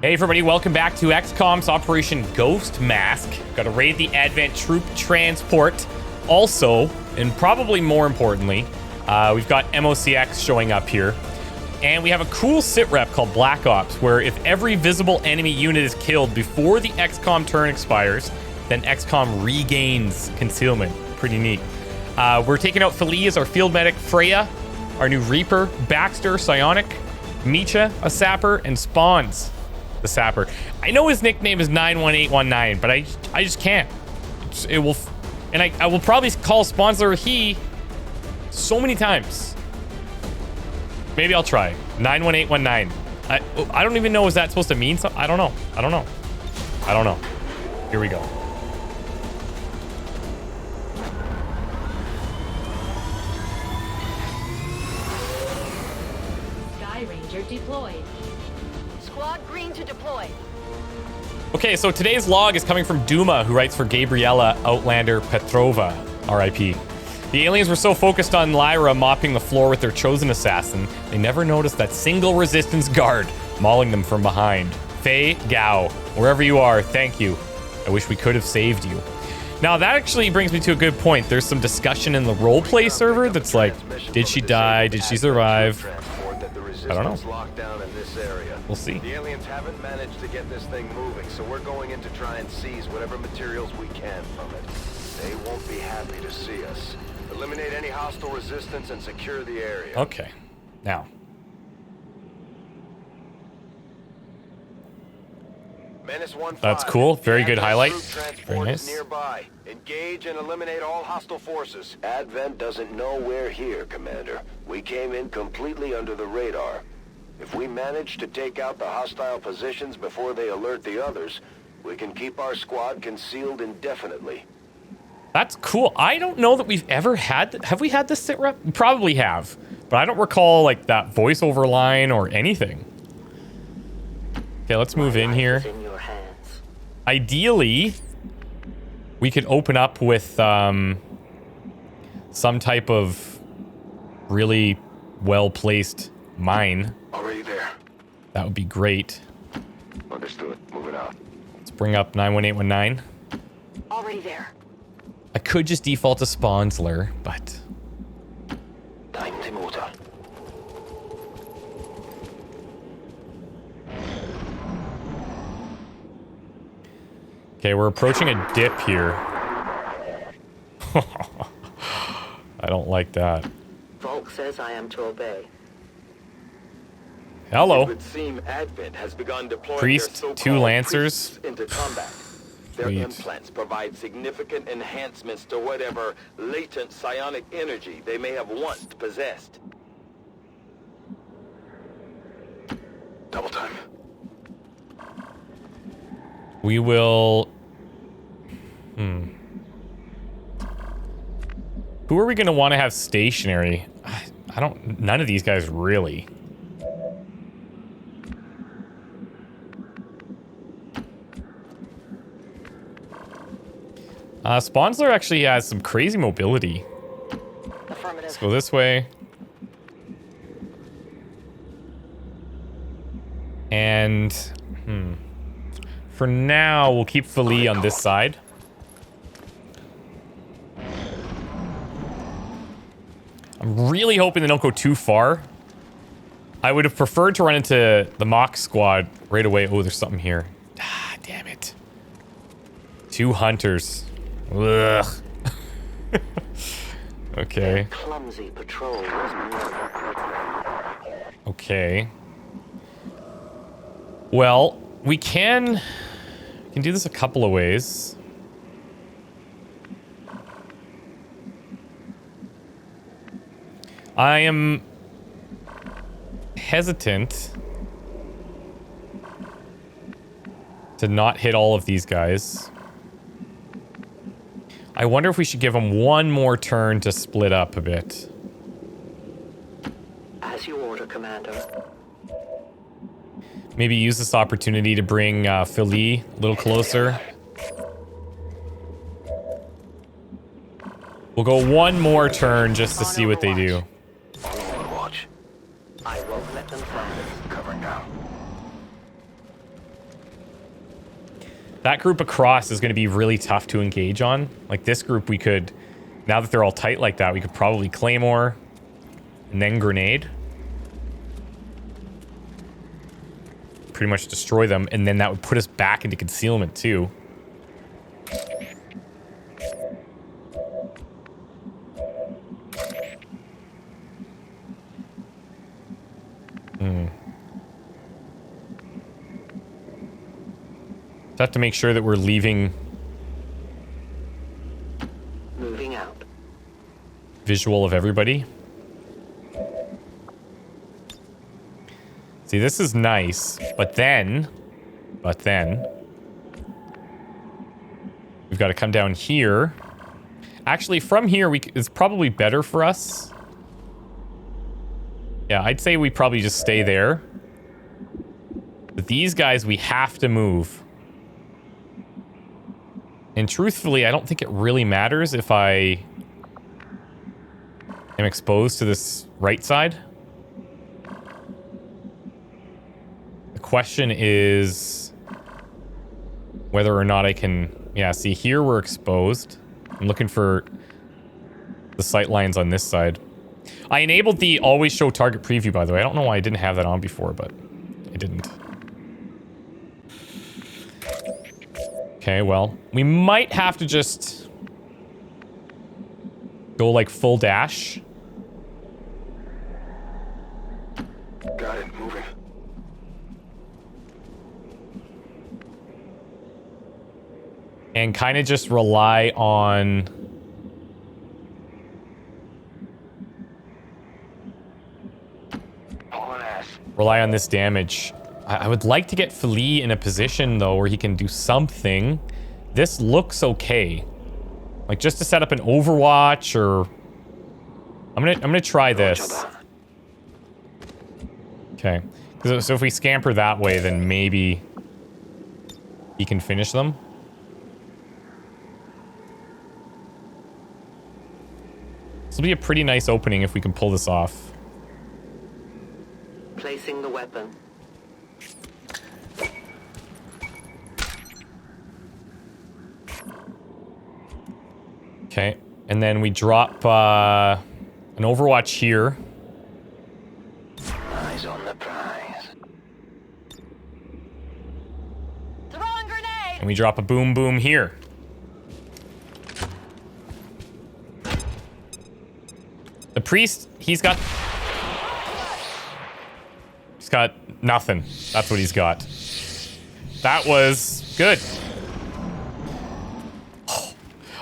Hey everybody, welcome back to XCOM's Operation Ghost Mask. Got to raid the Advent Troop Transport. Also, and probably more importantly, we've got MOCX showing up here. And we have a cool sit rep called Black Ops, where if every visible enemy unit is killed before the XCOM turn expires, then XCOM regains concealment. Pretty neat. We're taking out Philly as our field medic, Freya, our new Reaper, Baxter, Psionic, Micha, a Sapper, and Spawns, the Sapper. I know his nickname is 91819, but I just can't. I will probably call Sponsor he so many times. Maybe I'll try 91819. I don't even know, is that supposed to mean something? I don't know. Here we go. Sky Ranger deployed. Squad green to deploy. Okay, so today's log is coming from Duma, who writes for Gabriela Outlander Petrova, RIP. The aliens were so focused on Lyra mopping the floor with their chosen assassin, they never noticed that single resistance guard mauling them from behind. Faye Gao, wherever you are, thank you. I wish we could have saved you. Now that actually brings me to a good point. There's some discussion in the roleplay server that's like, did she die? Did she survive? I don't know. We'll see. The aliens haven't managed to get this thing moving, so we're going in to try and seize whatever materials we can from it. They won't be happy to see us. Eliminate any hostile resistance and secure the area. Okay. Now. Menace 1-5. That's cool. Very good highlight. Very nice. Nearby. Engage and eliminate all hostile forces. Advent doesn't know we're here, Commander. We came in completely under the radar. If we manage to take out the hostile positions before they alert the others, we can keep our squad concealed indefinitely. That's cool. I don't know that we've ever had... Have we had this sit rep? We probably have. But I don't recall, like, that voiceover line or anything. Okay, let's move in here. Ideally, we could open up with some type of really well-placed mine. Already there. That would be great. Understood. Move it out. Let's bring up 91819. Already there. I could just default to Spawnsler, but... Time to motor. Okay, we're approaching a dip here. I don't like that. Volk says I am to obey. Hello. It would seem Advent has begun deploying Priest, their so-called 2 Lancers. priests into combat. Their Sweet. implants provide significant enhancements to whatever latent psionic energy they may have once possessed. Double time. We will... Who are we going to want to have stationary? I don't... None of these guys really. Spawnsler actually has some crazy mobility. Let's go this way. And... For now, we'll keep Philly on this side. I'm really hoping they don't go too far. I would have preferred to run into the mock squad right away. Oh, there's something here. Ah, damn it. 2 hunters. Ugh. Okay. Clumsy patrol was Okay. Well, we can do this a couple of ways. I am hesitant to not hit all of these guys. I wonder if we should give them one more turn to split up a bit. As you order, Commander. Maybe use this opportunity to bring Philly a little closer. We'll go one more turn just to see what they do. I won't let them fly. Cover now. That group across is going to be really tough to engage on. Like this group we could, now that they're all tight like that, we could probably Claymore and then grenade. Pretty much destroy them, and then that would put us back into concealment too. Just have to make sure that we're leaving Moving out. visual of everybody. See, this is nice, but then we've got to come down here. Actually, from here, it's probably better for us. Yeah, I'd say we probably just stay there. But these guys, we have to move. And truthfully, I don't think it really matters if I am exposed to this right side. The question is whether or not I can... Yeah, see, here we're exposed. I'm looking for the sight lines on this side. I enabled the always show target preview, by the way. I don't know why I didn't have that on before, but I didn't. Okay, well, we might have to just go like full dash. Got it, moving. And kind of just rely on... Rely on this damage. I would like to get Philly in a position, though, where he can do something. This looks okay. Like, just to set up an Overwatch, or... I'm gonna try this. Okay. So if we scamper that way, then maybe he can finish them. This will be a pretty nice opening if we can pull this off. Placing the weapon. Okay, and then we drop an Overwatch here. Eyes on the prize. Throwing grenade! And we drop a boom boom here. The priest, he's got nothing. That's what he's got. That was good.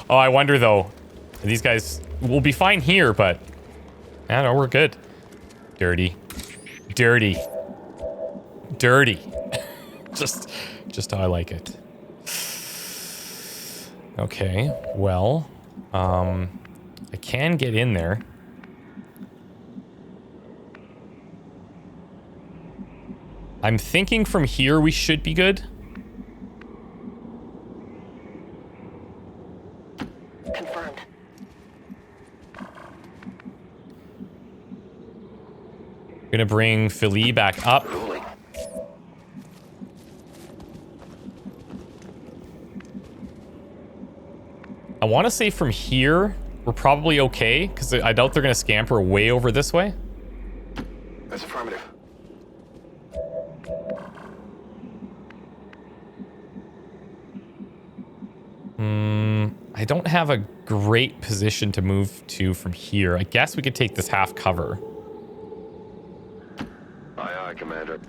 Oh, I wonder though. These guys will be fine here, but I don't know, we're good. Dirty. Dirty. Dirty. just how I like it. Okay, well, I can get in there. I'm thinking from here we should be good. Confirmed. Gonna bring Philly back up. I want to say from here we're probably okay, because I doubt they're gonna scamper way over this way. That's affirmative. I don't have a great position to move to from here. I guess we could take this half cover. Aye, aye, Commander.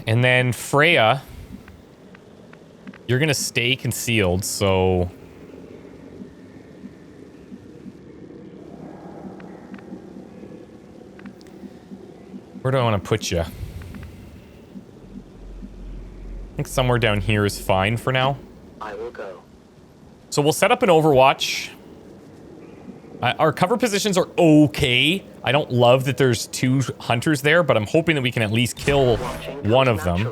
And then Freya, you're gonna stay concealed, so... Where do I want to put you? I think somewhere down here is fine for now. I will go. So we'll set up an Overwatch. Our cover positions are okay. I don't love that there's two hunters there, but I'm hoping that we can at least kill one of them.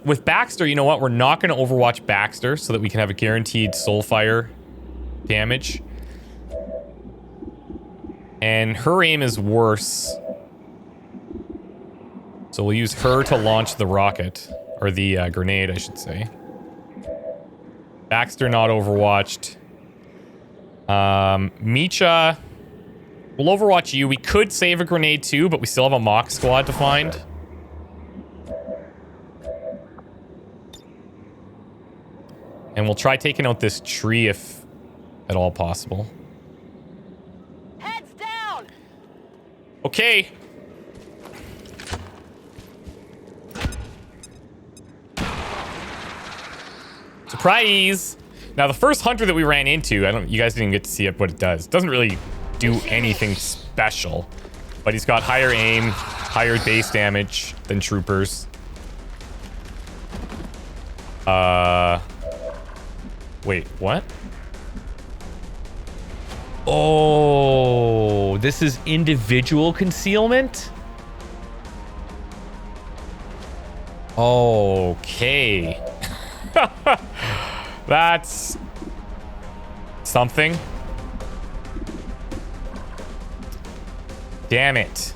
With Baxter, you know what? We're not going to Overwatch Baxter so that we can have a guaranteed Soulfire damage. And her aim is worse. So we'll use her to launch the rocket. Or the grenade, I should say. Baxter not overwatched. Micha... We'll overwatch you. We could save a grenade too, but we still have a mock squad to find. And we'll try taking out this tree if at all possible. Heads down! Okay. Surprise! Now the first hunter that we ran into, you guys didn't get to see it, what it does. It doesn't really do anything special. But he's got higher aim, higher base damage than troopers. Wait, what? Oh, this is individual concealment? Okay. That's something. Damn it.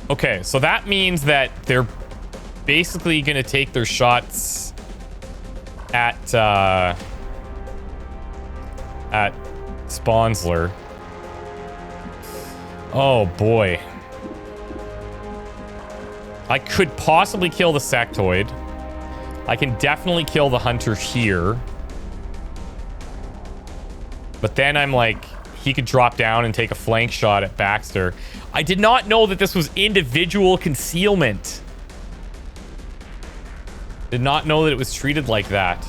Okay, so that means that they're basically gonna take their shots at Spawnsler. Oh boy. I could possibly kill the sectoid. I can definitely kill the hunter here. But then I'm like, he could drop down and take a flank shot at Baxter. I did not know that this was individual concealment. Did not know that it was treated like that.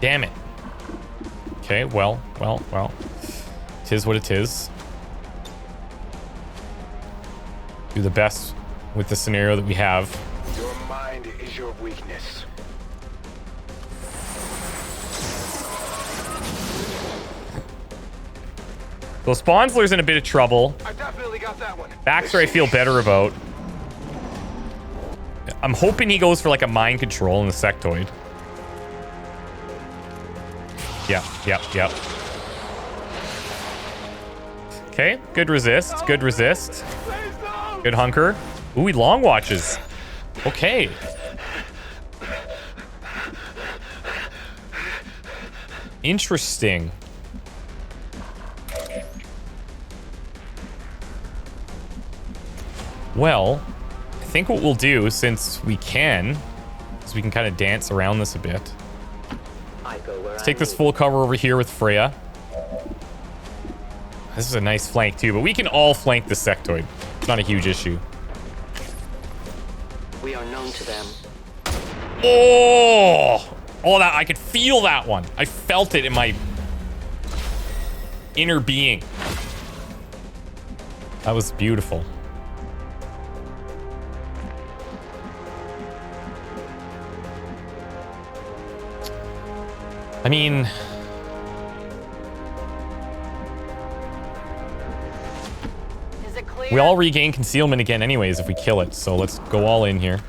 Damn it. Okay, well. It is what it is. Do the best with the scenario that we have. Your mind is your weakness. So Spawnsler's in a bit of trouble. I definitely got that one. Baxter I feel better about. I'm hoping he goes for like a mind control in the sectoid. Yep. Okay, good resist. Good resist. Good hunker. Ooh, he long watches. Okay. Interesting. Well, I think what we'll do, since we can, is we can kind of dance around this a bit. Let's take this full cover over here with Freya. This is a nice flank too, but we can all flank the sectoid. It's not a huge issue. We are known to them. Oh! Oh, that I could feel that one. I felt it in my inner being. That was beautiful. I mean, Is it clear? we all regain concealment again anyways if we kill it, so let's go all in here.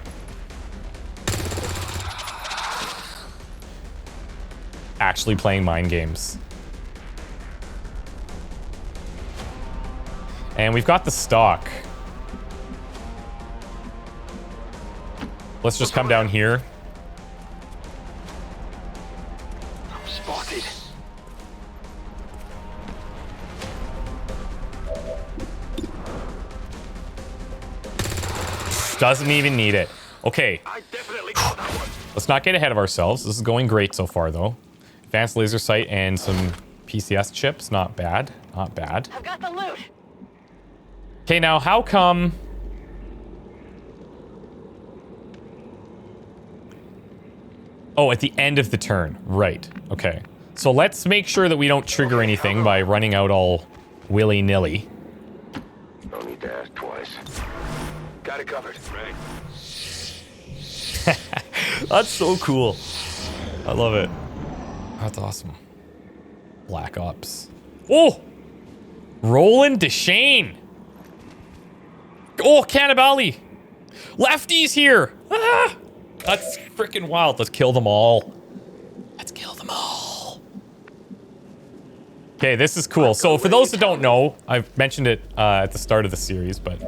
Actually playing mind games. And we've got the stock. Let's just come down here. Spotted. Doesn't even need it. Okay. I definitely got that one. Let's not get ahead of ourselves. This is going great so far, though. Advanced laser sight and some PCS chips. Not bad. Not bad. I've got the loot. Okay, now how come... Oh, at the end of the turn. Right. Okay. So let's make sure that we don't trigger anything by running out all willy-nilly. No need to ask twice. Got it covered. Ready? That's so cool. I love it. That's awesome. Black Ops. Oh! Roland Deshane. Oh, Cannibali. Lefty's here. Ah! That's freaking wild. Let's kill them all. Let's kill them all. Okay, this is cool. So for those that don't know, I've mentioned it at the start of the series, but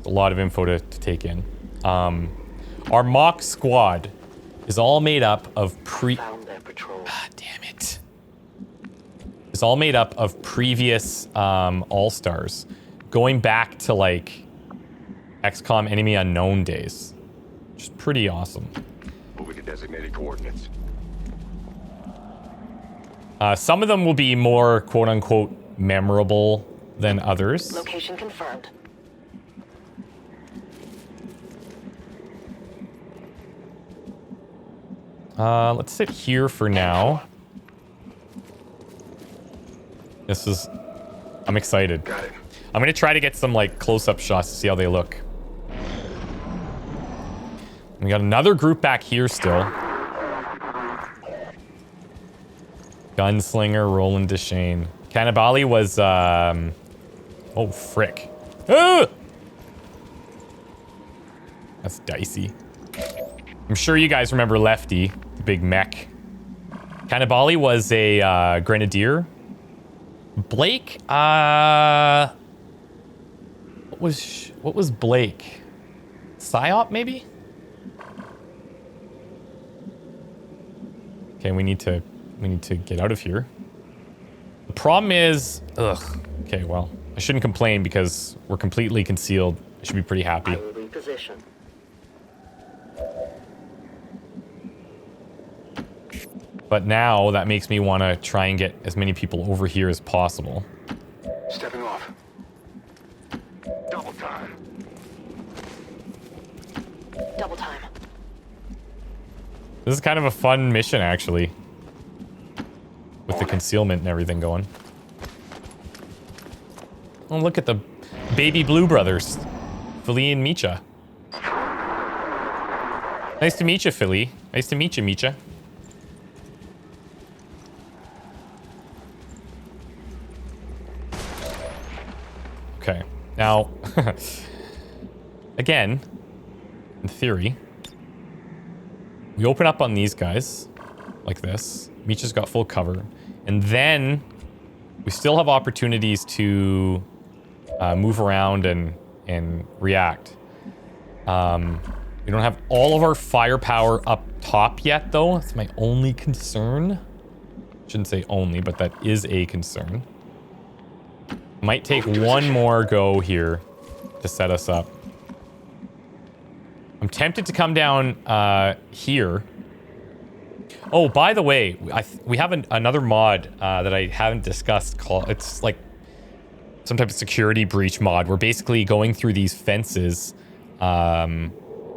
a lot of info to take in. Our mock squad is all made up of Found their patrol. God damn it. It's all made up of previous Allstars, going back to like XCOM Enemy Unknown days, which is pretty awesome. Moving to designated coordinates. Some of them will be more quote-unquote memorable than others. Location confirmed. Let's sit here for now. I'm excited. Got it. I'm gonna try to get some like close-up shots to see how they look. We got another group back here still. Gunslinger, Roland Deschain. Cannibali was, oh, frick. Ah! That's dicey. I'm sure you guys remember Lefty, the big mech. Cannibali was a grenadier. Blake, what was Blake? Psyop, maybe? Okay, we need to get out of here. The problem is, okay, well, I shouldn't complain because we're completely concealed. I should be pretty happy. I will reposition. But now that makes me want to try and get as many people over here as possible. Stepping off. Double time. Double time. This is kind of a fun mission, actually. With the concealment and everything going. Oh, look at the baby blue brothers. Philly and Micha. Nice to meet you, Philly. Nice to meet you, Micha. Okay. Now, again, in theory, we open up on these guys like this. Micha's got full cover. And then we still have opportunities to move around and react. We don't have all of our firepower up top yet, though. That's my only concern. Shouldn't say only, but that is a concern. Might take one more go here to set us up. I'm tempted to come down here. Oh, by the way, we have another mod that I haven't discussed called... It's like some type of security breach mod where basically going through these fences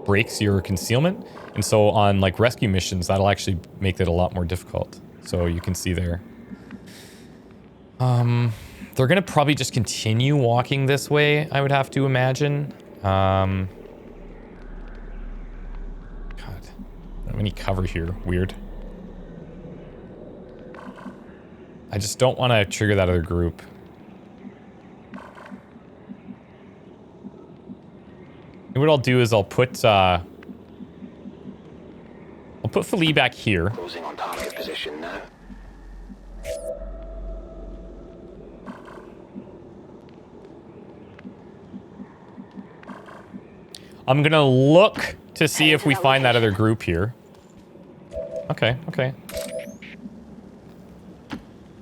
breaks your concealment. And so on like rescue missions, that'll actually make it a lot more difficult. So you can see there. They're going to probably just continue walking this way, I would have to imagine. God. I don't have any cover here. Weird. I just don't want to trigger that other group. And what I'll do is I'll put Philly back here. Closing on target position now. I'm gonna look to see if we find that other group here. Okay, okay.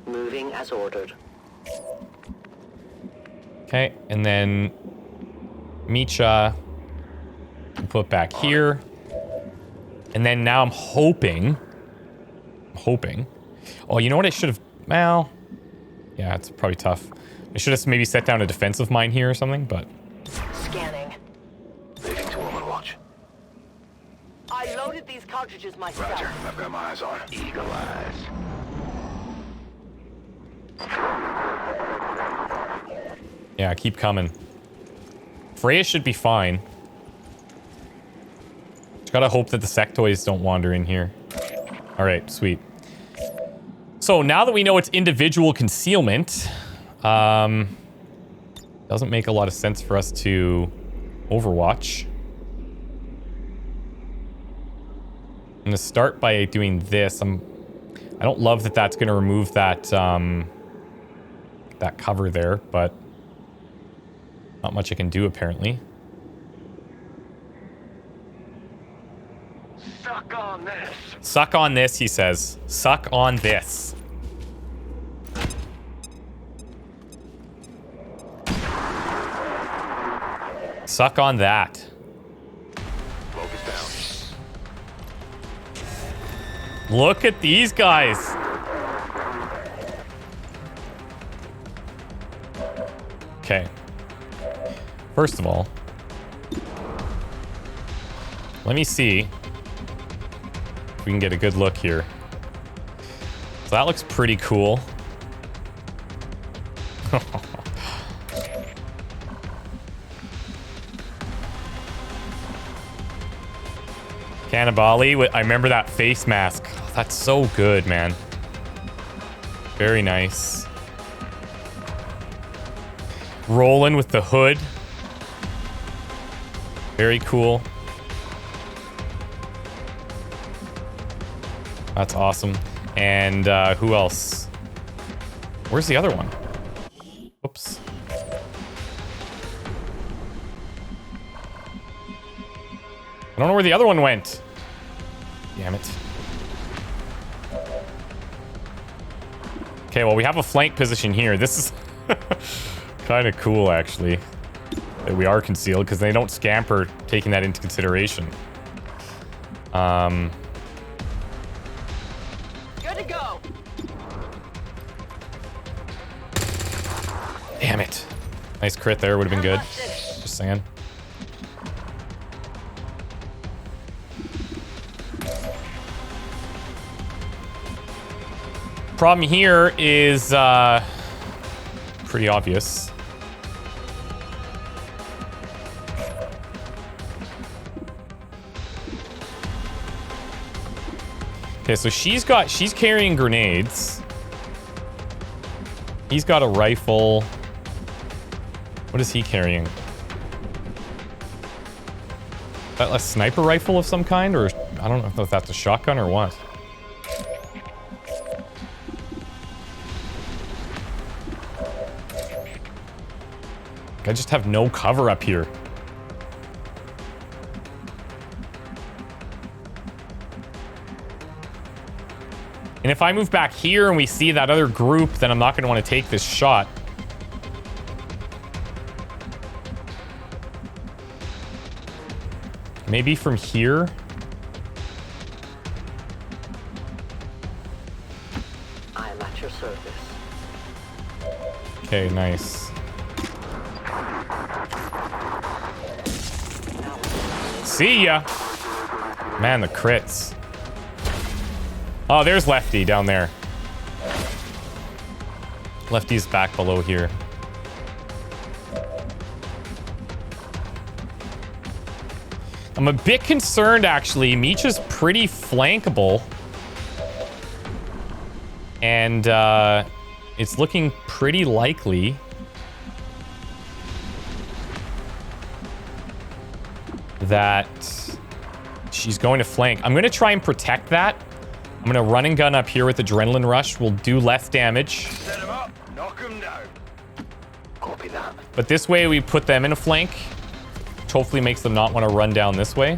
Moving as ordered. Okay, and then Micha we'll put back here. And then now I'm hoping. Oh, you know what I should have... Well, yeah, it's probably tough. I should have maybe set down a defensive mine here or something, but... Scanning. Leading to Overwatch. I loaded these cartridges myself. Roger. I've got my eyes on it. Eagle eyes. Yeah, keep coming. Freya should be fine. Just gotta hope that the sectoids don't wander in here. Alright, sweet. So now that we know it's individual concealment, doesn't make a lot of sense for us to Overwatch. I'm gonna start by doing this. I don't love that that's gonna remove that that cover there, but not much I can do apparently. Suck on this. Suck on this, he says. Suck on this. Suck on that. Focus down. Look at these guys. Okay. First of all, let me see if we can get a good look here. So that looks pretty cool. Cannibali, I remember that face mask. Oh, that's so good, man. Very nice. Rolling with the hood. Very cool. That's awesome. And who else? Where's the other one? Oops. I don't know where the other one went. Damn it. Okay, well, we have a flank position here. This is kind of cool, actually, that we are concealed, because they don't scamper, taking that into consideration. Good to go. Damn it. Nice crit there. Would have been good. Just saying. Problem here is pretty obvious. Okay, so she's carrying grenades. He's got a rifle. What is he carrying? Is that a sniper rifle of some kind, or I don't know if that's a shotgun or what. I just have no cover up here. And if I move back here and we see that other group, then I'm not going to want to take this shot. Maybe from here? I'm at your service. Okay, nice. See ya! Man, the crits. Oh, there's Lefty down there. Lefty's back below here. I'm a bit concerned, actually. Meecha's pretty flankable. And, it's looking pretty likely that she's going to flank. I'm going to try and protect that. I'm going to run and gun up here with Adrenaline Rush. We'll do less damage. Set him up. Knock him down. Copy that. But this way we put them in a flank, which hopefully makes them not want to run down this way.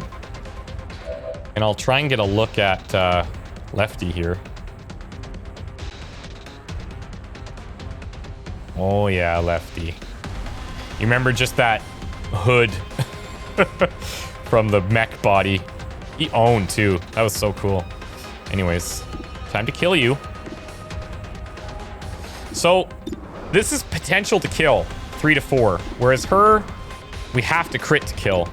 And I'll try and get a look at Lefty here. Oh yeah, Lefty. You remember just that hood from the mech body? He owned too. That was so cool. Anyways, time to kill you. So this is potential to kill 3 to 4, whereas her, we have to crit to kill.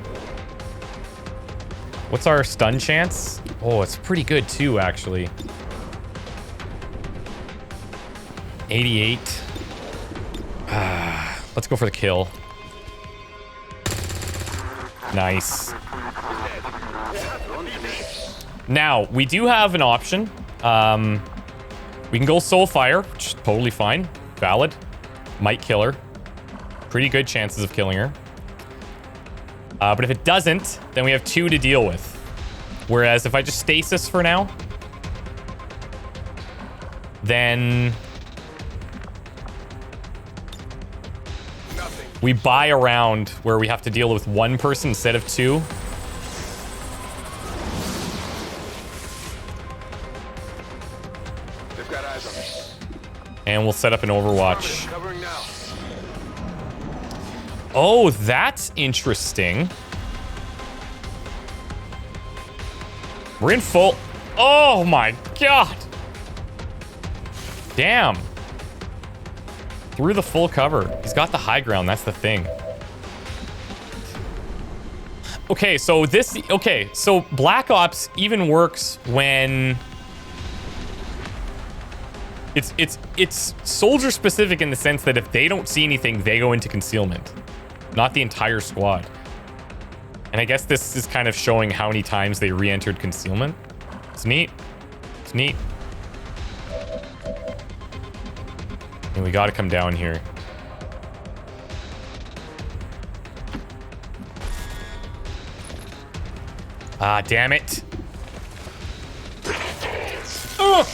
What's our stun chance? Oh, it's pretty good too, actually. 88. Let's go for the kill. Nice. Now, we do have an option. We can go Soulfire, which is totally fine. Valid. Might kill her. Pretty good chances of killing her. But if it doesn't, then we have 2 to deal with. Whereas if I just stasis for now, then we buy a round where we have to deal with one person instead of two. They've got eyes on me. And we'll set up an Overwatch. Covering now. Oh, that's interesting. We're in full... Oh my god! Damn. Through the full cover. He's got the high ground, that's the thing. Okay, so this... Okay, so Black Ops even works when... It's soldier specific in the sense that if they don't see anything, they go into concealment. Not the entire squad. And I guess this is kind of showing how many times they re-entered concealment. It's neat. It's neat. And we gotta come down here. Ah, damn it. Ugh.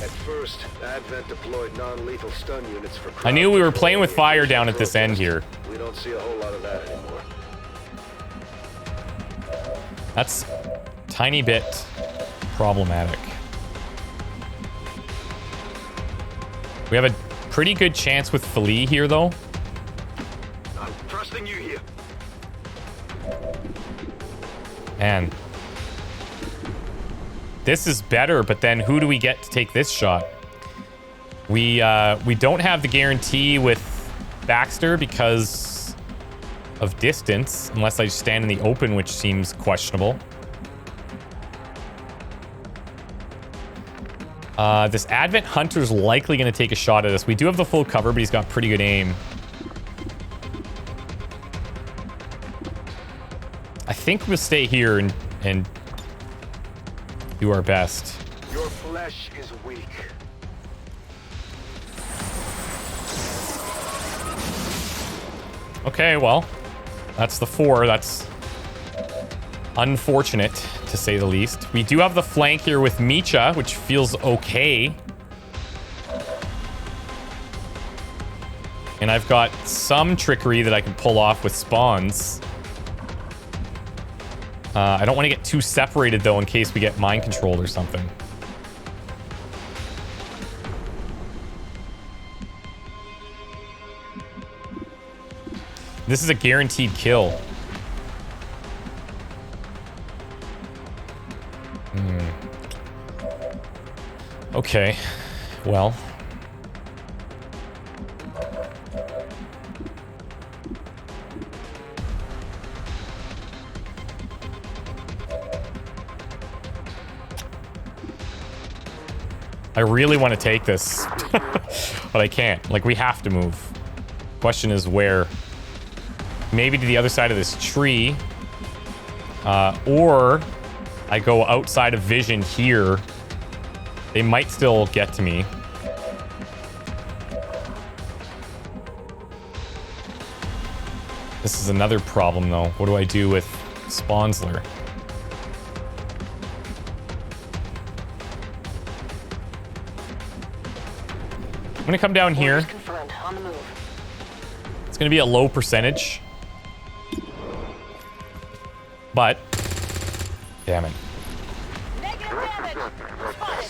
At first, Advent deployed non-lethal stun units for... I knew we were playing with fire down at this end here. We don't see a whole lot of that anymore. That's a tiny bit problematic. We have a pretty good chance with Philly here, though. I'm trusting you here. Man. This is better, but then who do we get to take this shot? We don't have the guarantee with Baxter because of distance, unless I stand in the open, which seems questionable. This Advent Hunter's likely going to take a shot at us. We do have the full cover, but he's got pretty good aim. I think we'll stay here and do our best. Your flesh is weak. Okay, well, that's the 4. That's unfortunate, to say the least. We do have the flank here with Micha, which feels okay. And I've got some trickery that I can pull off with spawns. I don't want to get too separated, though, in case we get mind controlled or something. This is a guaranteed kill. Okay. Well. I really want to take this, but I can't. Like, we have to move. Question is where. Maybe to the other side of this tree. Or I go outside of vision here. They might still get to me. This is another problem, though. What do I do with Spawnsler? I'm gonna come down here. Confirmed. On the move. It's gonna be a low percentage. But, damn it. Negative damage. Spotted.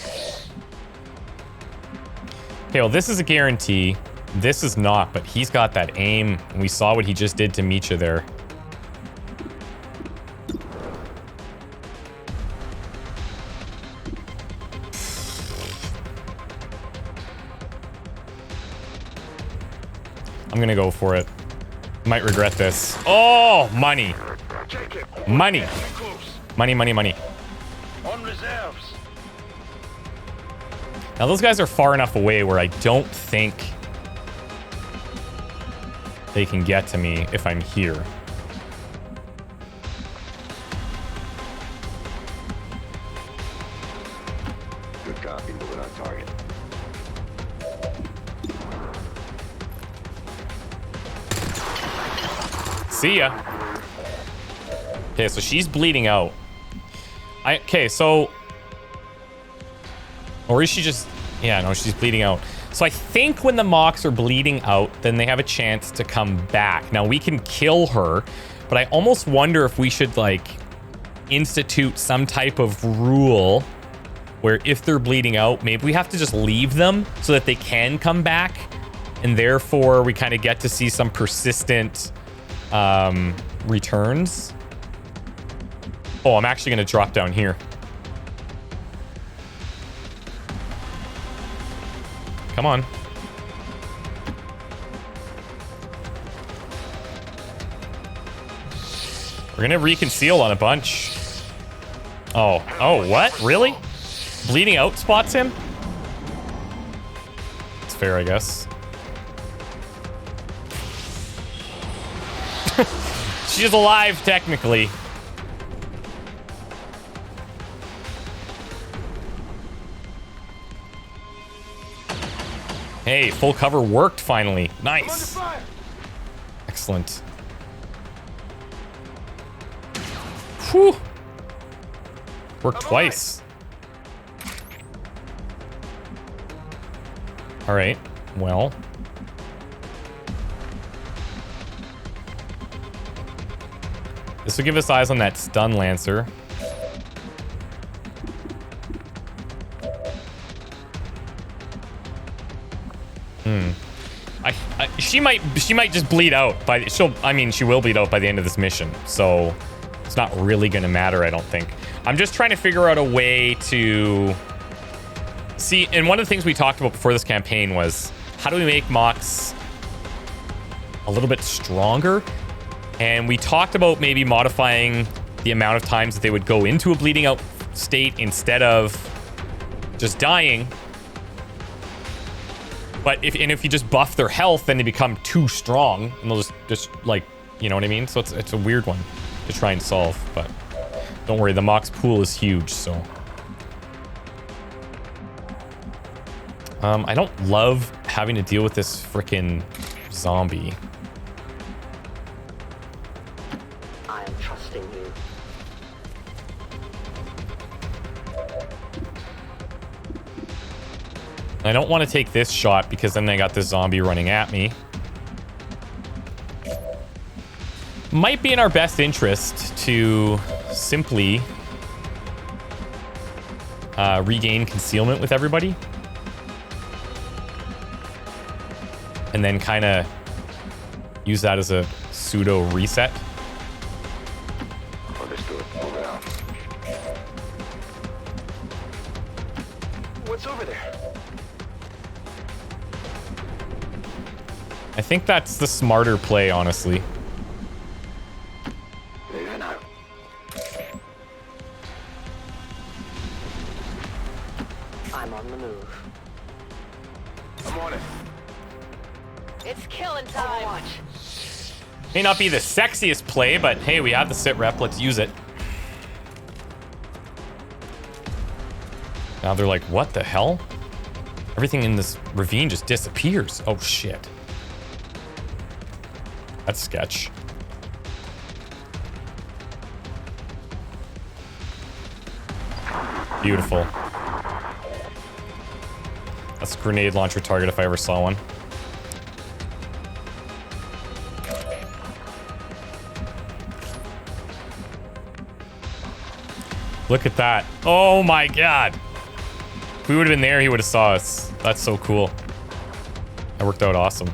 Okay, well, this is a guarantee. This is not, but he's got that aim. And we saw what he just did to Micha there. I'm gonna go for it. Might regret this. Oh, money. Money. Money, money, money. On reserves. Now, those guys are far enough away where I don't think they can get to me if I'm here. Good copy. Moving on target. See ya. Okay, so she's bleeding out. Okay, so... Or is she just... Yeah, no, she's bleeding out. So I think when the mocks are bleeding out, then they have a chance to come back. Now we can kill her, but I almost wonder if we should like institute some type of rule where if they're bleeding out, maybe we have to just leave them so that they can come back. And therefore we kind of get to see some persistent returns. Oh, I'm actually going to drop down here. Come on. We're gonna reconceal on a bunch. Oh, what? Really? Bleeding out spots him? It's fair, I guess. She's alive, technically. Hey, full cover worked finally. Nice. Excellent. Whew. Worked twice. All right. Well. This will give us eyes on that stun lancer. She might just bleed out by she will bleed out by the end of this mission. So it's not really going to matter, I don't think. I'm just trying to figure out a way to see. And one of the things we talked about before this campaign was how do we make mocks a little bit stronger? And we talked about maybe modifying the amount of times that they would go into a bleeding out state instead of just dying. But if you just buff their health, then they become too strong, and they'll just like, you know what I mean? So it's a weird one to try and solve. But don't worry, the mocks pool is huge. So I don't love having to deal with this freaking zombie. I am trusting you. I don't want to take this shot because then I got this zombie running at me. Might be in our best interest to simply regain concealment with everybody. And then kind of use that as a pseudo reset. Understood. Move it out. What's over there? I think that's the smarter play, honestly. Moving out. I'm on the move. I'm on it. It's killing time. May not be the sexiest play, but hey, we have the sit rep. Let's use it. Now they're like, what the hell? Everything in this ravine just disappears. Oh, shit. That's sketch. Beautiful. That's a grenade launcher target if I ever saw one. Look at that. Oh my god. If we would have been there, he would have saw us. That's so cool. That worked out awesome.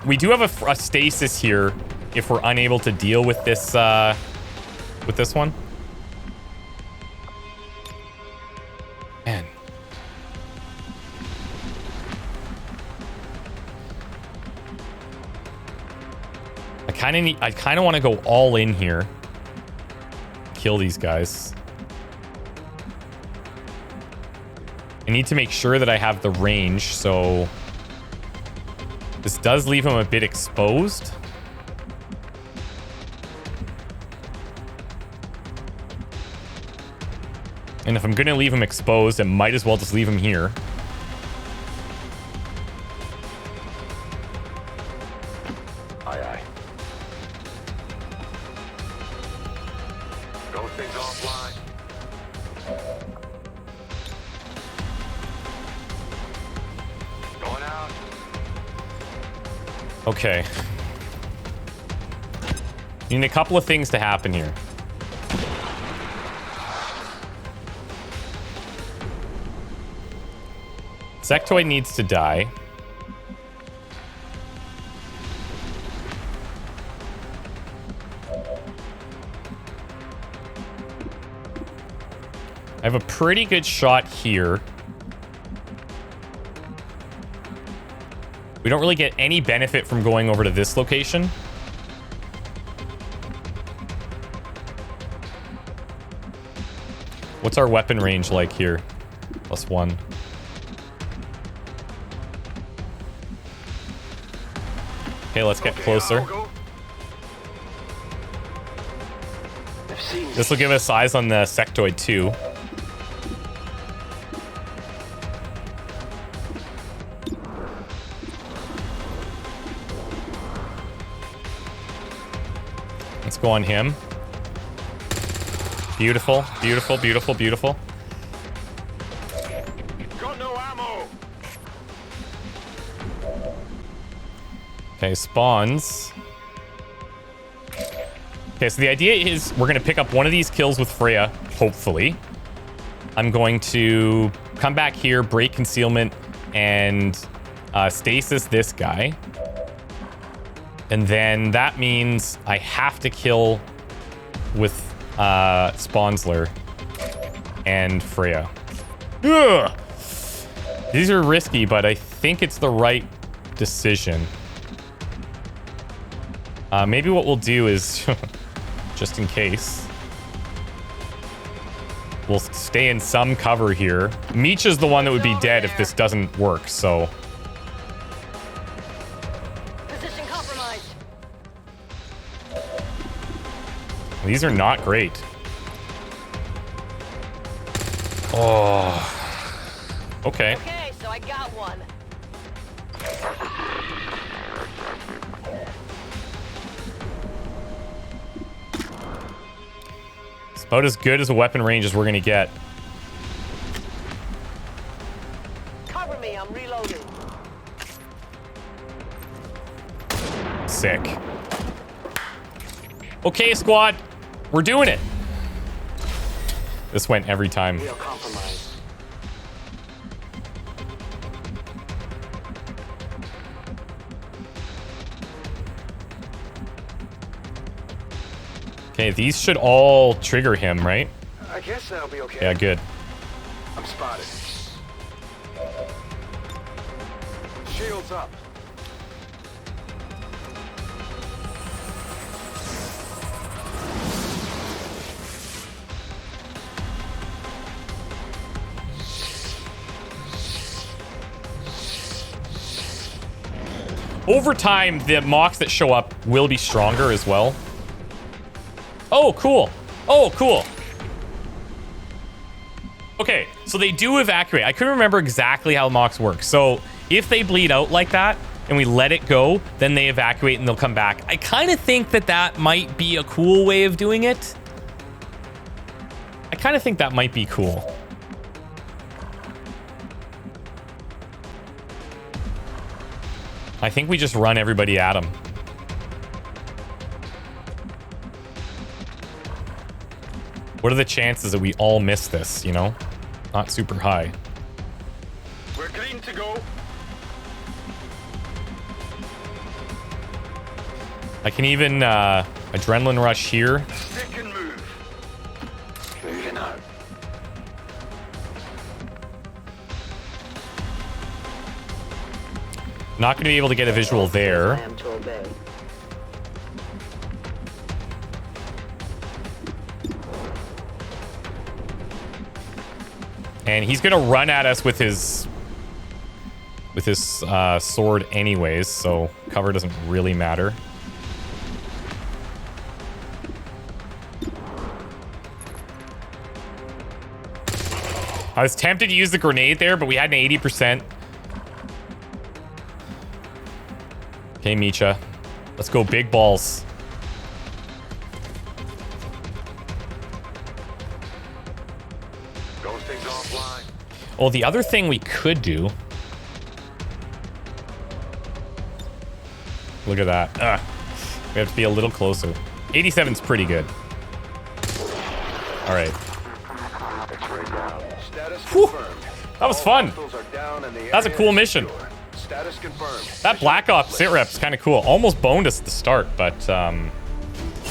We do have a stasis here if we're unable to deal with this one. Man. I kind of want to go all in here. Kill these guys. I need to make sure that I have the range, so this does leave him a bit exposed. And if I'm gonna leave him exposed, I might as well just leave him here. Aye, aye. Those things offline. Okay. Need a couple of things to happen here. Sectoid needs to die. I have a pretty good shot here. We don't really get any benefit from going over to this location. What's our weapon range like here? +1. Okay, let's get closer. This will give us eyes on the sectoid too. Let's go on him. Beautiful, beautiful, beautiful, beautiful. Got no ammo. Okay, spawns. Okay, so the idea is we're going to pick up one of these kills with Freya, hopefully. I'm going to come back here, break concealment, and stasis this guy. And then that means I have to kill with Spawnsler and Freya. Ugh! These are risky, but I think it's the right decision. Maybe what we'll do is, just in case, we'll stay in some cover here. Micha's the one that would be dead if this doesn't work, so... Position compromised. These are not great. Oh. Okay. Okay, so I got one. It's about as good as a weapon range as we're gonna get. Cover me, I'm reloading. Sick. Okay, squad. We're doing it. This went every time. We are compromised. Okay, these should all trigger him, right? I guess that'll be okay. Yeah, good. I'm spotted. Shields up. Over time, the mocks that show up will be stronger as well. Oh, cool. Oh, cool. Okay, so they do evacuate. I couldn't remember exactly how mocks work. So if they bleed out like that and we let it go, then they evacuate and they'll come back. I kind of think that that might be a cool way of doing it. I kind of think that might be cool. I think we just run everybody at them. What are the chances that we all miss this, you know? Not super high. We're green to go. I can even adrenaline rush here. Stick and move. Moving out. Not going to be able to get a visual there. I am to obey. And he's going to run at us with his sword anyways, so cover doesn't really matter. I was tempted to use the grenade there, but we had an 80%. Okay, Micha. Let's go big balls. Ghosting's offline. Oh, the other thing we could do Look at that. We have to be a little closer. 87's pretty good. All right. Whew. That was fun. That's a cool mission. Status confirmed. That Black Ops sit rep's kind of cool. Almost boned us at the start, but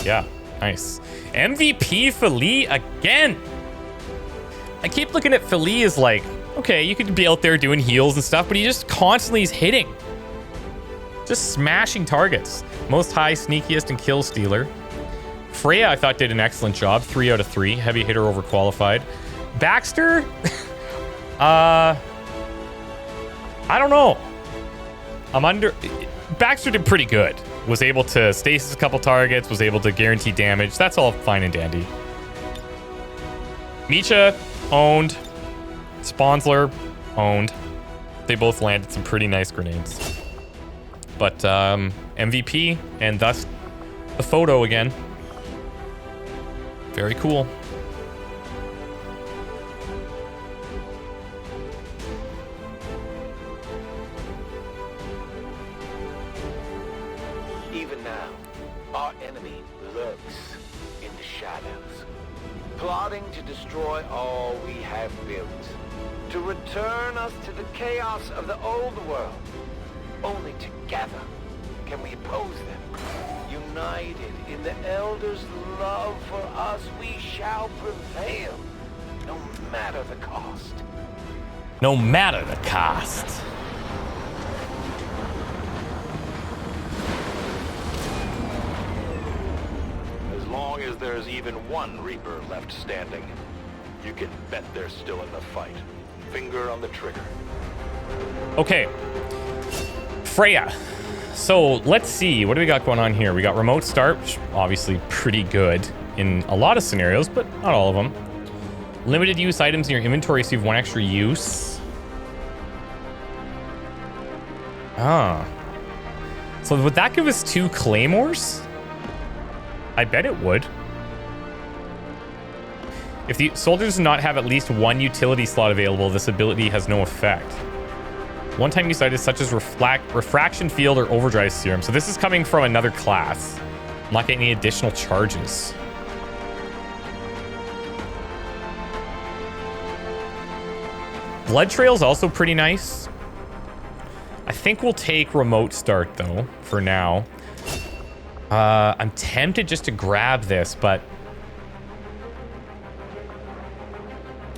yeah, nice. MVP Philly again. I keep looking at Philly as like, okay, you could be out there doing heals and stuff, but he just constantly is hitting. Just smashing targets. Most high, sneakiest, and kill stealer. Freya, I thought, did an excellent job. 3 out of 3. Heavy hitter over qualified. Baxter, I don't know. Baxter did pretty good. Was able to stasis a couple targets, was able to guarantee damage. That's all fine and dandy. Misha, owned. Sponsler, owned. They both landed some pretty nice grenades. But MVP, and thus the photo again. Very cool. Even now, our enemy lurks in the shadows, plotting to destroy all we have built, to return us to the chaos of the old world. Only together can we oppose them. United in the Elders' love for us, we shall prevail, no matter the cost. No matter the cost. As long as there's even one Reaper left standing, you can bet they're still in the fight. Finger on the trigger. Okay. Freya. So let's see. What do we got going on here? We got remote start, which obviously pretty good in a lot of scenarios, but not all of them. Limited use items in your inventory, so you have 1 extra use. Ah. So would that give us 2 claymores? I bet it would. If the soldier does not have at least 1 utility slot available, this ability has no effect. One-time use items such as refraction field or overdrive serum. So this is coming from another class. I'm not getting any additional charges. Blood Trail's also pretty nice. I think we'll take remote start though, for now. I'm tempted just to grab this, but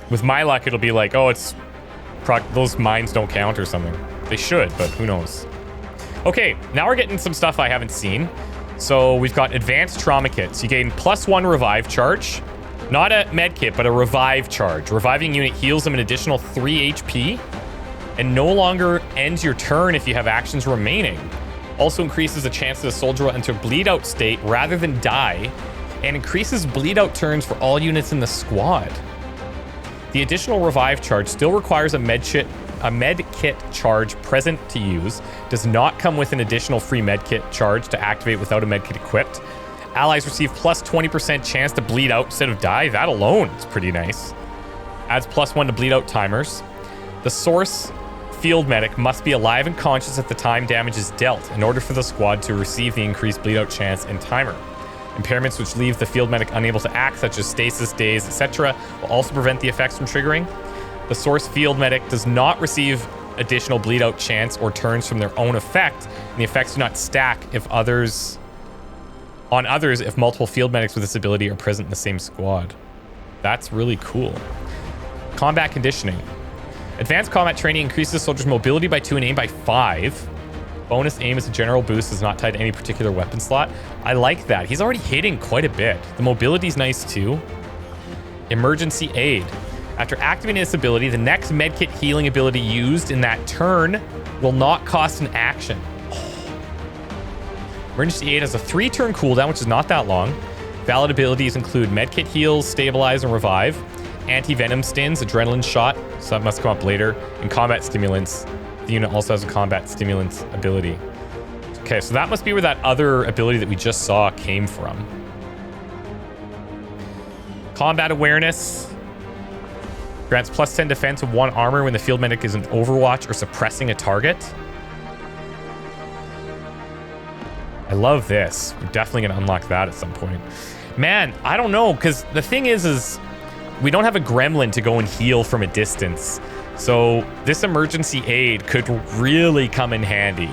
with my luck, it'll be like, oh, it's those mines don't count or something. They should, but who knows. Okay, now we're getting some stuff I haven't seen. So we've got advanced trauma kits. You gain +1 revive charge. Not a med kit, but a revive charge. Reviving unit heals them an additional 3 HP and no longer ends your turn if you have actions remaining. Also increases the chance that a soldier will enter bleed out state rather than die, and increases bleed out turns for all units in the squad. The additional revive charge still requires a med kit charge present to use. Does not come with an additional free med kit charge to activate without a med kit equipped. Allies receive +20% chance to bleed out instead of die. That alone is pretty nice. Adds +1 to bleed out timers. The source field medic must be alive and conscious at the time damage is dealt in order for the squad to receive the increased bleed out chance and timer. Impairments which leave the field medic unable to act, such as stasis, daze, etc., will also prevent the effects from triggering. The source field medic does not receive additional bleed out chance or turns from their own effect, and the effects do not stack if if multiple field medics with this ability are present in the same squad. That's really cool. Combat conditioning. Advanced combat training increases soldiers' mobility by 2 and aim by 5. Bonus aim as a general boost is not tied to any particular weapon slot. I like that. He's already hitting quite a bit. The mobility's nice too. Emergency aid. After activating this ability, the next medkit healing ability used in that turn will not cost an action. Emergency aid has a 3-turn cooldown, which is not that long. Valid abilities include medkit heals, stabilize, and revive. Anti-venom stins, adrenaline shot, so that must come up later, and combat stimulants. The unit also has a combat stimulants ability. Okay, so that must be where that other ability that we just saw came from. Combat awareness. Grants +10 defense of 1 armor when the field medic is in overwatch or suppressing a target. I love this. We're definitely gonna unlock that at some point. Man, I don't know, because the thing is we don't have a gremlin to go and heal from a distance. So this emergency aid could really come in handy.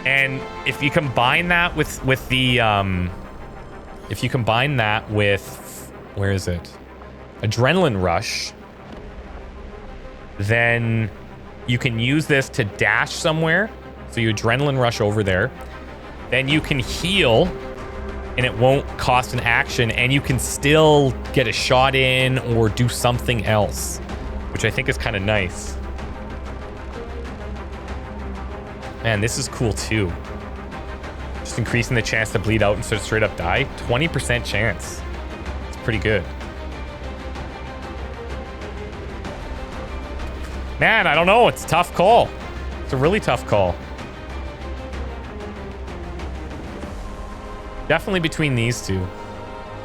And if you combine that with the if you combine that with, where is it? Adrenaline rush, then you can use this to dash somewhere. So you adrenaline rush over there. Then you can heal and it won't cost an action, and you can still get a shot in or do something else, which I think is kind of nice. Man, this is cool too. Just increasing the chance to bleed out instead of straight up die. 20% chance. It's pretty good. Man, I don't know. It's a tough call. It's a really tough call. Definitely between these two.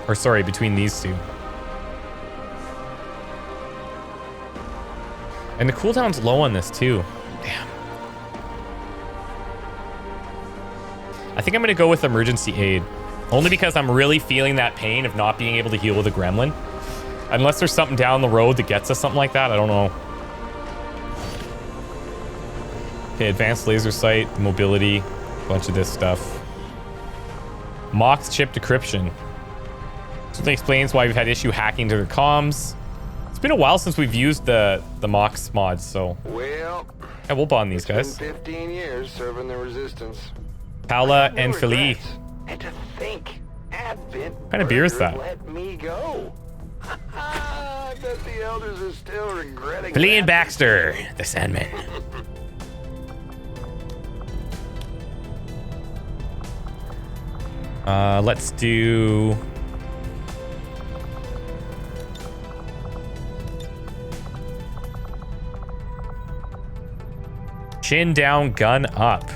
Or sorry, between these two. And the cooldown's low on this too. Damn. I think I'm going to go with emergency aid. Only because I'm really feeling that pain of not being able to heal with a gremlin. Unless there's something down the road that gets us something like that. I don't know. Okay, advanced laser sight, mobility, a bunch of this stuff. MOCX chip decryption. Something explains why we've had issue hacking to their comms. It's been a while since we've used the MOCX mods, so Well, yeah, we'll bond these guys. Been 15 years serving the resistance. Paula and Philly. And to think, Advent What kind of beer is that? let me go. I bet the elders are still regretting Philly and that. Baxter, the Sandman. Let's do... Chin down, gun up.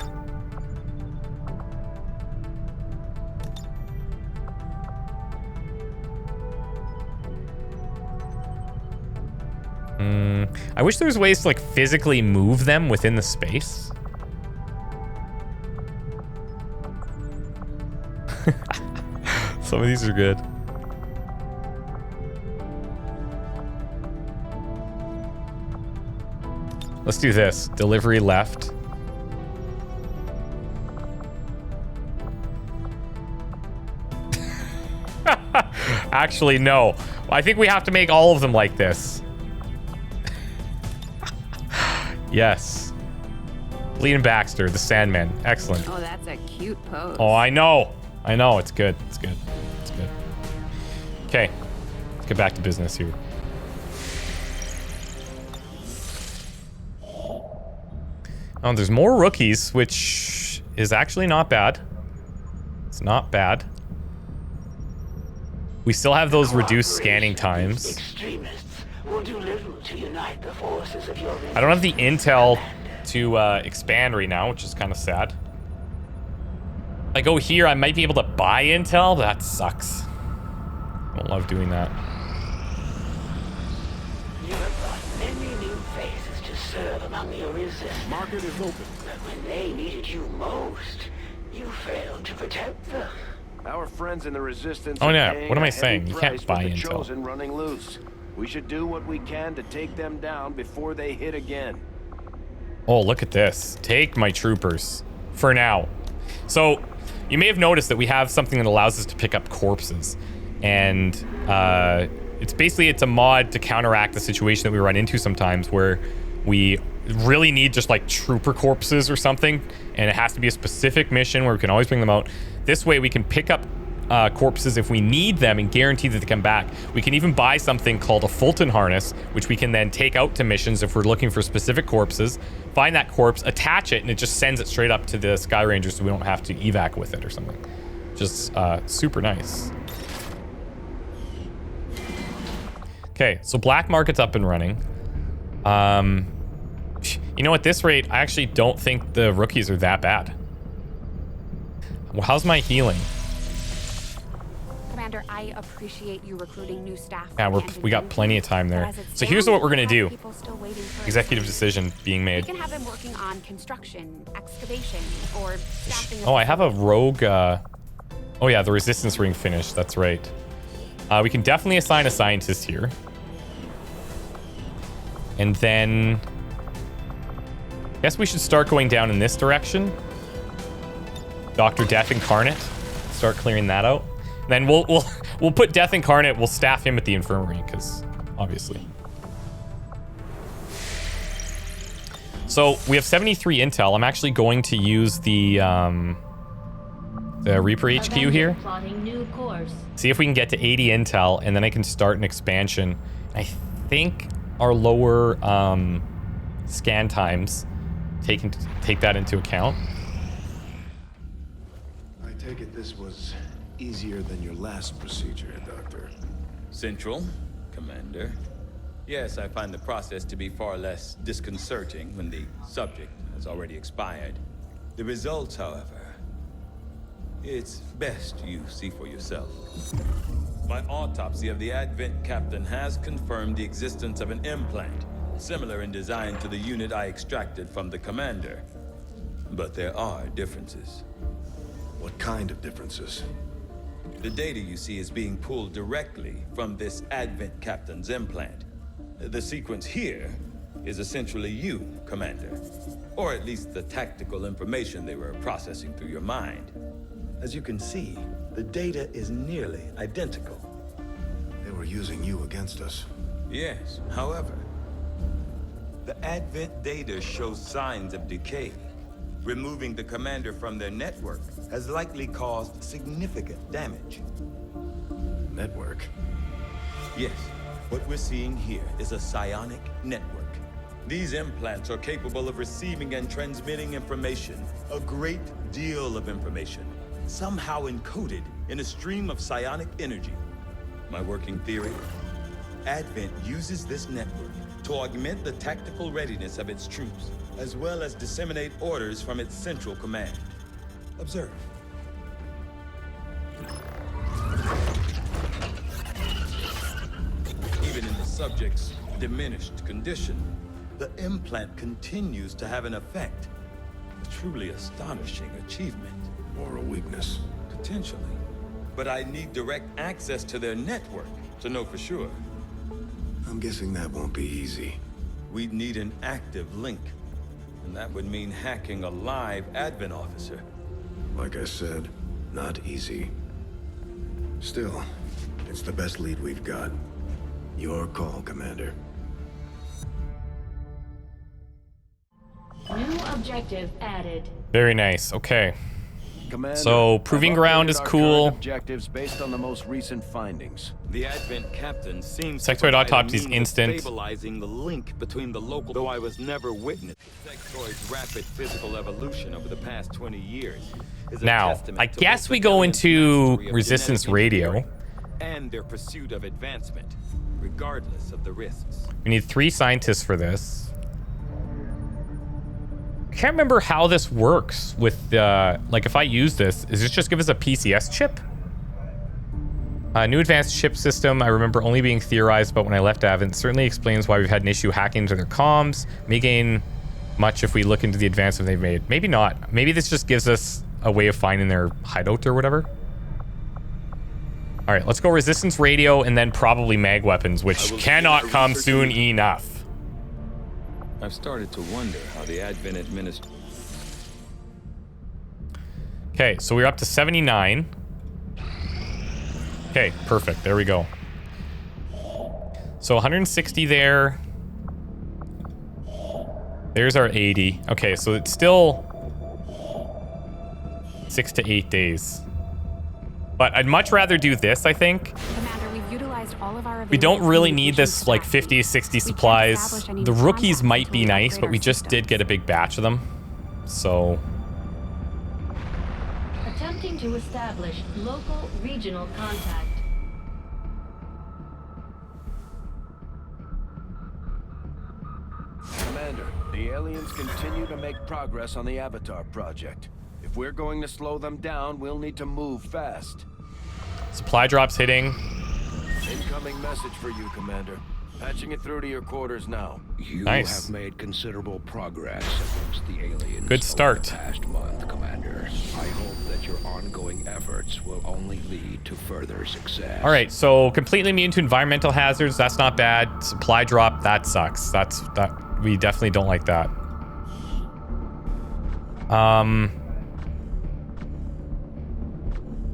I wish there was ways to like physically move them within the space. Some of these are good. Let's do this. Delivery left. Actually, no. I think we have to make all of them like this. Yes. Lee and Baxter, the Sandman. Excellent. Oh, that's a cute pose. Oh, I know. I know. It's good. It's good. It's good. Okay. Let's get back to business here. Oh, there's more rookies, which is actually not bad. It's not bad. We still have those reduced scanning times. Extremists will do little to unite the forces of your I don't have the intel to expand right now, which is kind of sad. If I go here, I might be able to buy intel, but that sucks. I don't love doing that. You have brought many new faces to serve among your resistance. Market is open. But when they needed you most, you failed to protect them. Our friends in the resistance. Oh, are yeah. paying What am I a heavy saying? You can't price buy with the intel. Chosen running loose. We should do what we can to take them down before they hit again. Oh, look at this. Take my troopers. For now. So, you may have noticed that we have something that allows us to pick up corpses. And it's a mod to counteract the situation that we run into sometimes where we really need just like trooper corpses or something. And it has to be a specific mission where we can always bring them out. This way we can pick up corpses if we need them and guarantee that they come back. We can even buy something called a Fulton harness, which we can then take out to missions if we're looking for specific corpses, find that corpse, attach it, and it just sends it straight up to the Sky Ranger so we don't have to evac with it or something. Just super nice. Okay, so Black Market's up and running. You know, at this rate, I actually don't think the rookies are that bad. Well, how's my healing? Can Commander, I appreciate you recruiting new staff. Yeah, for the we got engine plenty of time there. So here's what we're gonna do. people still waiting for Executive extensions. decision being We made. can have him working on construction, excavation, or staffing. Oh, I have a rogue. Oh yeah, the resistance ring finished. That's right. We can definitely assign a scientist here. And then I guess we should start going down in this direction. Dr. Death Incarnate. Start clearing that out. And then we'll put Death Incarnate, we'll staff him at the infirmary, because obviously. So we have 73 intel. I'm actually going to use the Reaper HQ here. Plotting new course. See if we can get to 80 intel, and then I can start an expansion. I think our lower scan times take that into account. I take it this was easier than your last procedure, Doctor. Central, Commander. Yes, I find the process to be far less disconcerting when the subject has already expired. The results, however, it's best you see for yourself. My autopsy of the Advent captain has confirmed the existence of an implant, similar in design to the unit I extracted from the Commander. But there are differences. What kind of differences? The data you see is being pulled directly from this Advent captain's implant. The sequence here is essentially you, Commander. Or at least the tactical information they were processing through your mind. As you can see, the data is nearly identical. They were using you against us. Yes, however, the Advent data shows signs of decay. Removing the Commander from their network has likely caused significant damage. Network? Yes, what we're seeing here is a psionic network. These implants are capable of receiving and transmitting information, a great deal of information, somehow encoded in a stream of psionic energy. My working theory? Advent uses this network to augment the tactical readiness of its troops, as well as disseminate orders from its central command. Observe. Even in the subject's diminished condition, the implant continues to have an effect. A truly astonishing achievement. Moral weakness. Potentially. But I need direct access to their network to know for sure. I'm guessing that won't be easy. We'd need an active link. And that would mean hacking a live Advent officer. Like I said, not easy. Still, it's the best lead we've got. Your call, Commander. New objective added. Very nice. Okay. Commander, So, proving I've ground updated is our cool. current objectives based on the most recent findings. The Advent captain seems Sectoid to provide autopsy a is means of instant. stabilizing the link between the local, though I was never witness. Sectoid's rapid physical evolution over the past 20 years is a Now, testament I to guess both we the go aliens' into mastery of resistance genetic radio. engineering and their pursuit of advancement, regardless of the risks. We need 3 scientists for this. I can't remember how this works with, like if I use this, does this just give us a PCS chip? New advanced chip system, I remember only being theorized about when I left Advent. Certainly explains why we've had an issue hacking into their comms. May gain much if we look into the advancement they've made. Maybe not. Maybe this just gives us a way of finding their hideout or whatever. All right, let's go resistance radio and then probably mag weapons, which cannot come soon enough. I've started to wonder how the Advent administration. Okay, so we're up to 79. Okay, perfect. There we go. So 160 there. There's our 80. Okay, so it's still 6 to 8 days. But I'd much rather do this, I think. Commander, we've utilized all of our We don't really need communications this like capacity. 50 to 60 We can't supplies. establish any The rookies contacts might until be we nice, upgrade but we our just did systems. get a big batch of them. So Attempting to establish local regional contact. Commander, the aliens continue to make progress on the Avatar project. If we're going to slow them down, we'll need to move fast. Supply drops hitting. Incoming message for you, Commander. Patching it through to your quarters now. You Nice. have made considerable progress against the aliens. Good start. Over the past month, Commander. I hope that your ongoing efforts will only lead to further success. All right, so completely immune to environmental hazards. That's not bad. Supply drop. That sucks. That we definitely don't like that.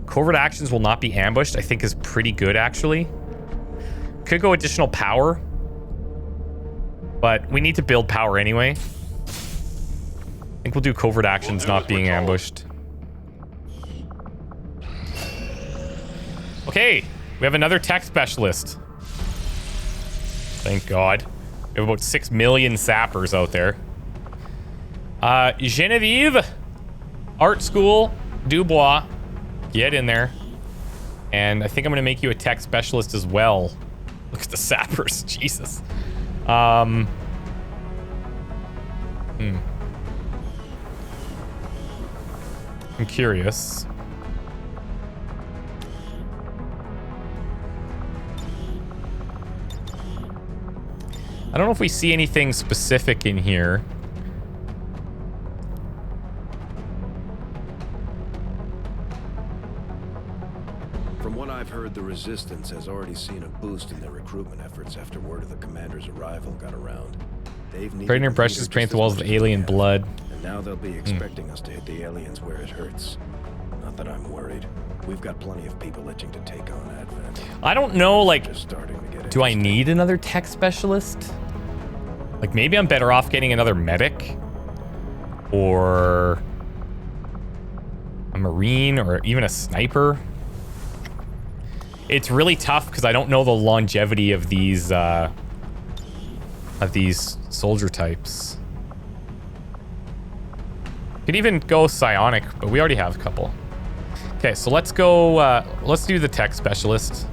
Covert actions will not be ambushed. I think is pretty good actually. Could go additional power, but we need to build power anyway. I think we'll do covert actions not being ambushed. Okay, we have another tech specialist. Thank God. We have about 6 million sappers out there. Genevieve, art school, Dubois, get in there. And I think I'm gonna make you a tech specialist as well. Look at the sappers, Jesus. I'm curious. I don't know if we see anything specific in here. From what I've heard, the Resistance has already seen a boost in their recruitment efforts after word of the commander's arrival got around. They've needed Predator the brushes leader paint just the walls as with much as alien we have. blood. And now they'll be expecting us to hit the aliens where it hurts. Not that I'm worried. We've got plenty of people itching to take on Advent. I don't know, like, Just starting to get do I interesting. need another tech specialist? Like, maybe I'm better off getting another medic. Or a marine, or even a sniper. It's really tough because I don't know the longevity of these soldier types. Could even go psionic, but we already have a couple. Okay, so let's go. Let's do the tech specialist.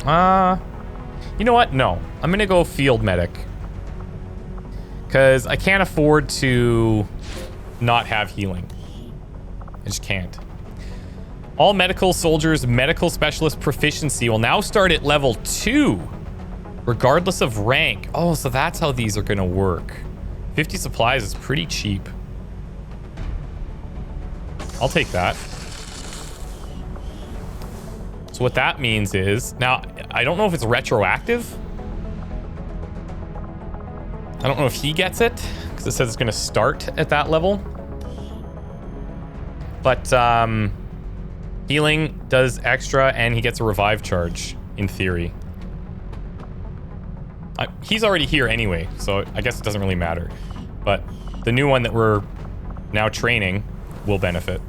You know what? No, I'm gonna go field medic because I can't afford to not have healing. I just can't. All medical soldiers' medical specialist proficiency will now start at level 2, regardless of rank. Oh, so that's how these are gonna work. 50 supplies is pretty cheap. I'll take that. So what that means is, now, I don't know if it's retroactive. I don't know if he gets it, because it says it's gonna start at that level. But healing does extra, and he gets a revive charge, in theory. He's already here anyway, so I guess it doesn't really matter. But the new one that we're now training will benefit.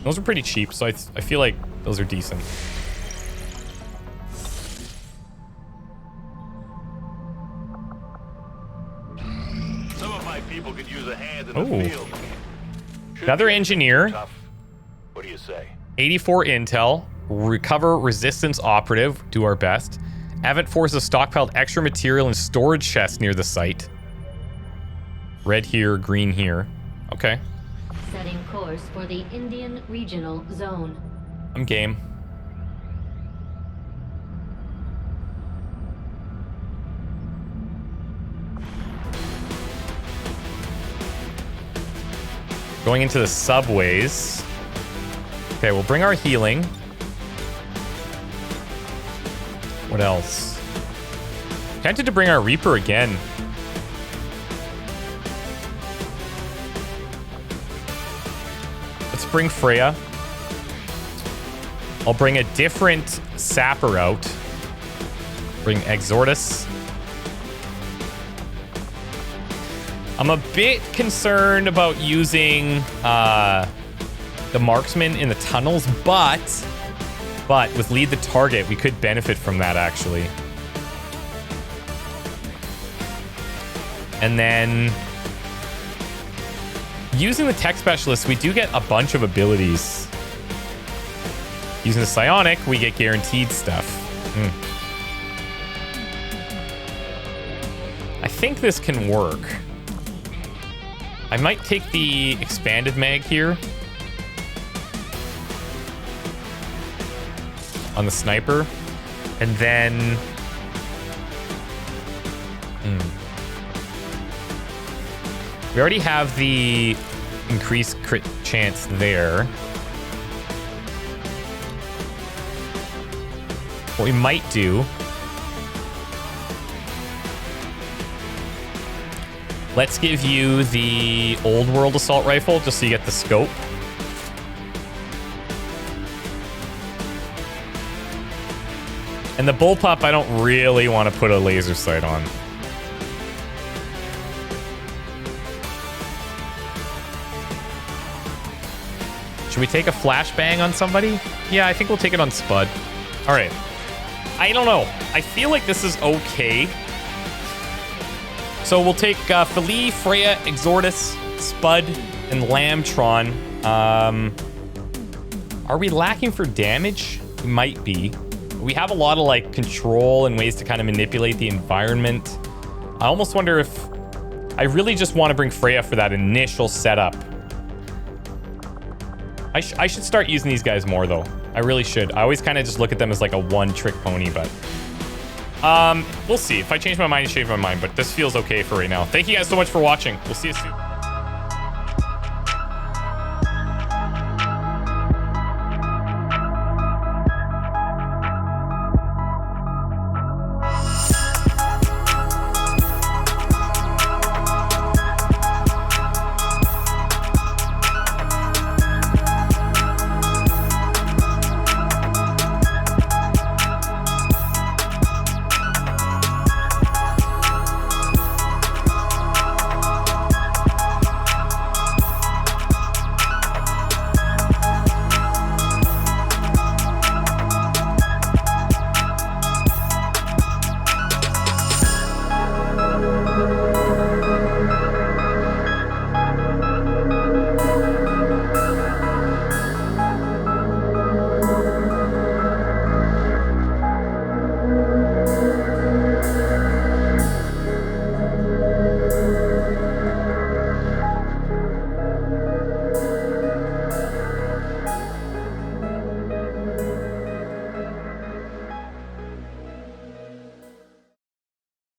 Those are pretty cheap, so I feel like those are decent. Some of my people could use a hand in Oh. the field. Should Another be engineer. tough. What do you say? 84 intel. Recover resistance operative. Do our best. Advent forces stockpiled extra material in storage chests near the site. Red here, green here. Okay. Setting course for the Indian Regional Zone. I'm game. Going into the subways. Okay, we'll bring our healing. What else? Tempted to bring our Reaper again. Let's bring Freya. I'll bring a different Sapper out. Bring Exortus. I'm a bit concerned about using the marksman in the tunnels, but with lead the target, we could benefit from that actually. And then using the tech specialist, we do get a bunch of abilities. Using the psionic, we get guaranteed stuff. I think this can work. I might take the expanded mag here on the sniper, and then we already have the increased crit chance there. What we might do, let's give you the old world assault rifle just so you get the scope. And the bullpup, I don't really want to put a laser sight on. Should we take a flashbang on somebody? Yeah, I think we'll take it on Spud. All right. I don't know. I feel like this is okay. So we'll take Philly, Freya, Exordus, Spud, and Lambtron. Are we lacking for damage? We might be. We have a lot of like control and ways to kind of manipulate the environment. I almost wonder if I really just want to bring Freya for that initial setup. I should start using these guys more though. I really should. I always kind of just look at them as like a one-trick pony, but we'll see. If I change my mind, I change my mind, but this feels okay for right now. Thank you guys so much for watching. We'll see you soon.